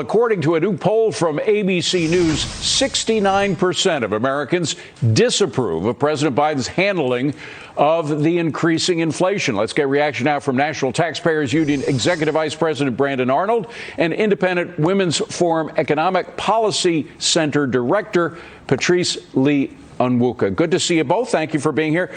According to a new poll from ABC News, 69% of Americans disapprove of President Biden's handling of the increasing inflation. Let's get reaction now from National Taxpayers Union Executive Vice President Brandon Arnold and Independent Women's Forum Economic Policy Center Director Patrice Lee Onwuka. Good to see you both. Thank you for being here.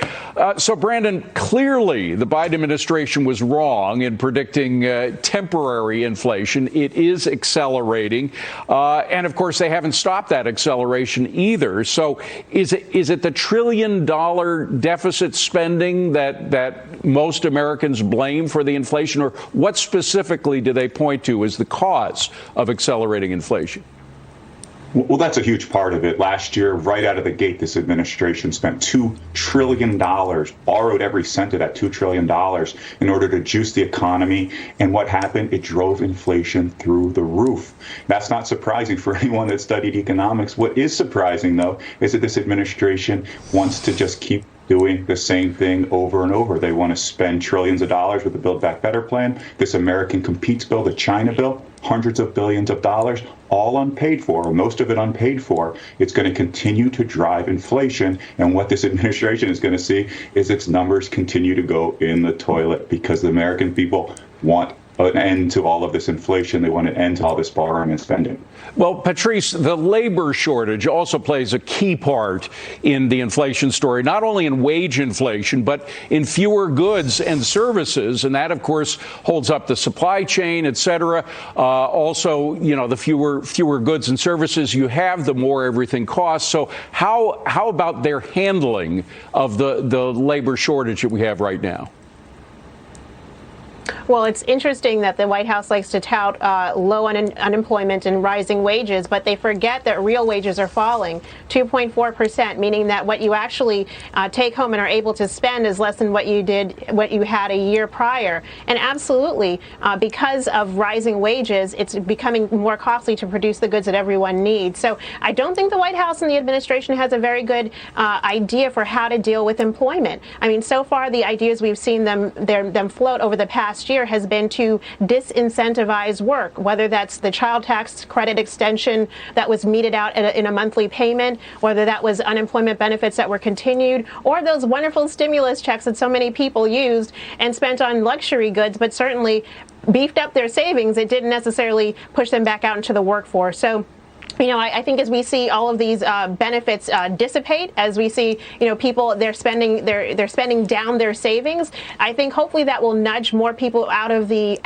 So, Brandon, clearly the Biden administration was wrong in predicting temporary inflation. It is accelerating. And, of course, they haven't stopped that acceleration either. So is it the $1 trillion deficit spending that most Americans blame for the inflation? Or what specifically do they point to as the cause of accelerating inflation? Well, that's a huge part of it. Last year, right out of the gate, this administration spent $2 trillion, borrowed every cent of that $2 trillion in order to juice the economy. And what happened? It drove inflation through the roof. That's not surprising for anyone that studied economics. What is surprising, though, is that this administration wants to just keep doing the same thing over and over. They want to spend trillions of dollars with the Build Back Better plan, this American Competes bill, the China bill, hundreds of billions of dollars, all unpaid for, or most of it unpaid for. It's going to continue to drive inflation. And what this administration is going to see is its numbers continue to go in the toilet because the American people want an end to all of this inflation. They want an end to all this borrowing and spending. Well, Patrice, the labor shortage also plays a key part in the inflation story, not only in wage inflation, but in fewer goods and services. And that, of course, holds up the supply chain, et cetera. Also, you know, the fewer goods and services you have, the more everything costs. So how about their handling of the labor shortage that we have right now? Well, it's interesting that the White House likes to tout low unemployment and rising wages, but they forget that real wages are falling 2.4%, meaning that what you actually take home and are able to spend is less than what you had a year prior. And absolutely, because of rising wages, it's becoming more costly to produce the goods that everyone needs. So I don't think the White House and the administration has a very good idea for how to deal with employment. I mean, so far the ideas we've seen them float over the past year has been to disincentivize work, whether that's the child tax credit extension that was meted out in a monthly payment, whether that was unemployment benefits that were continued, or those wonderful stimulus checks that so many people used and spent on luxury goods, but certainly beefed up their savings. It didn't necessarily push them back out into the workforce. So, you know, I think as we see all of these benefits dissipate, as we see, you know, people they're spending down their savings, I think hopefully that will nudge more people out of the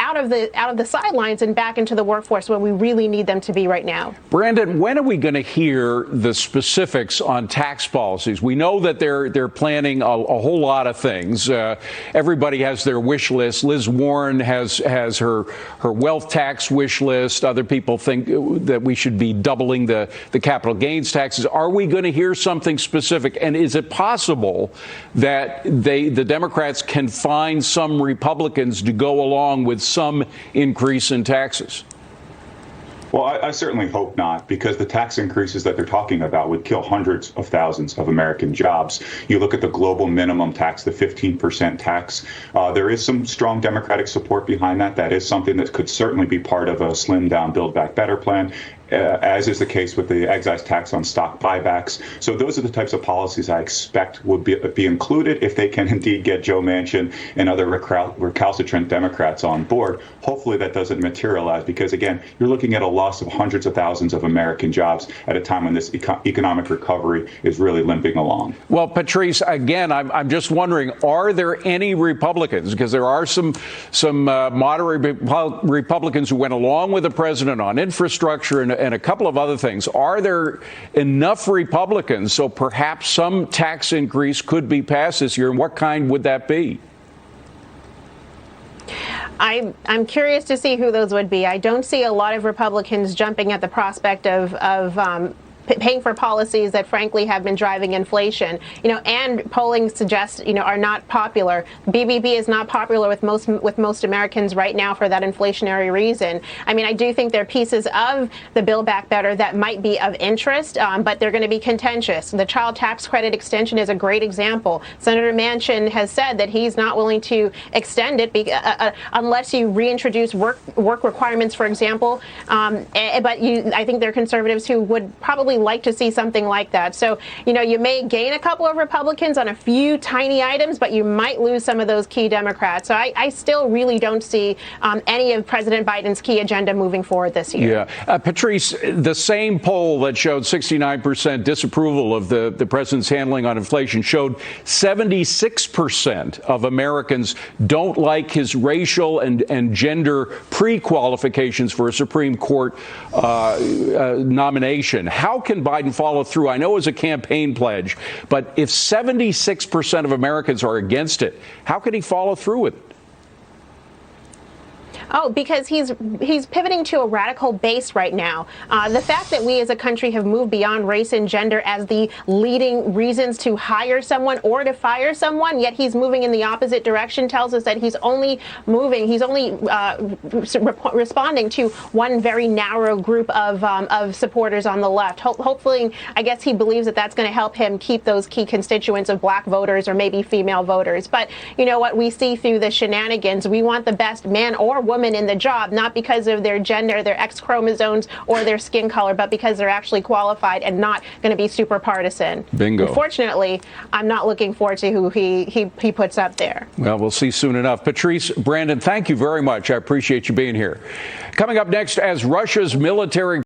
sidelines and back into the workforce where we really need them to be right now. Brandon, when are we going to hear the specifics on tax policies? We know that they're planning a whole lot of things. Everybody has their wish list. Liz Warren has her wealth tax wish list. Other people think that we should be doubling the capital gains taxes. Are we going to hear something specific? And is it possible that the Democrats can find some Republicans to go along with some increase in taxes? Well, I certainly hope not, because the tax increases that they're talking about would kill hundreds of thousands of American jobs. You look at the global minimum tax, the 15% tax. There is some strong Democratic support behind that. That is something that could certainly be part of a slimmed down Build Back Better plan. As is the case with the excise tax on stock buybacks. So those are the types of policies I expect would be included if they can indeed get Joe Manchin and other recalcitrant Democrats on board. Hopefully that doesn't materialize, because, again, you're looking at a loss of hundreds of thousands of American jobs at a time when this economic recovery is really limping along. Well, Patrice, again, I'm just wondering, are there any Republicans, because there are some moderate Republicans who went along with the president on infrastructure and a couple of other things. Are there enough Republicans so perhaps some tax increase could be passed this year? And what kind would that be? I'm curious to see who those would be. I don't see a lot of Republicans jumping at the prospect of paying for policies that frankly have been driving inflation. And polling suggests, are not popular. BBB is not popular with most Americans right now for that inflationary reason. I mean, I do think there are pieces of the Build Back Better that might be of interest, but they're going to be contentious. The child tax credit extension is a great example. Senator Manchin has said that he's not willing to extend it unless you reintroduce work requirements, for example. But I think there are conservatives who would probably like to see something like that. So, you may gain a couple of Republicans on a few tiny items, but you might lose some of those key Democrats. So I still really don't see any of President Biden's key agenda moving forward this year. Yeah. Patrice, the same poll that showed 69% disapproval of the president's handling on inflation showed 76% of Americans don't like his racial and gender pre-qualifications for a Supreme Court nomination. How can Biden follow through? I know it was a campaign pledge, but if 76% of Americans are against it, how can he follow through with it? Oh, because he's pivoting to a radical base right now. The fact that we as a country have moved beyond race and gender as the leading reasons to hire someone or to fire someone, yet he's moving in the opposite direction, tells us that he's only responding to one very narrow group of supporters on the left. Hopefully, I guess he believes that that's going to help him keep those key constituents of black voters or maybe female voters. But you know what we see through the shenanigans, we want the best man or woman in the job, not because of their gender, their X chromosomes, or their skin color, but because they're actually qualified and not going to be super partisan. Bingo. Unfortunately, I'm not looking forward to who he puts up there. Well, we'll see soon enough. Patrice, Brandon, thank you very much. I appreciate you being here. Coming up next, as Russia's military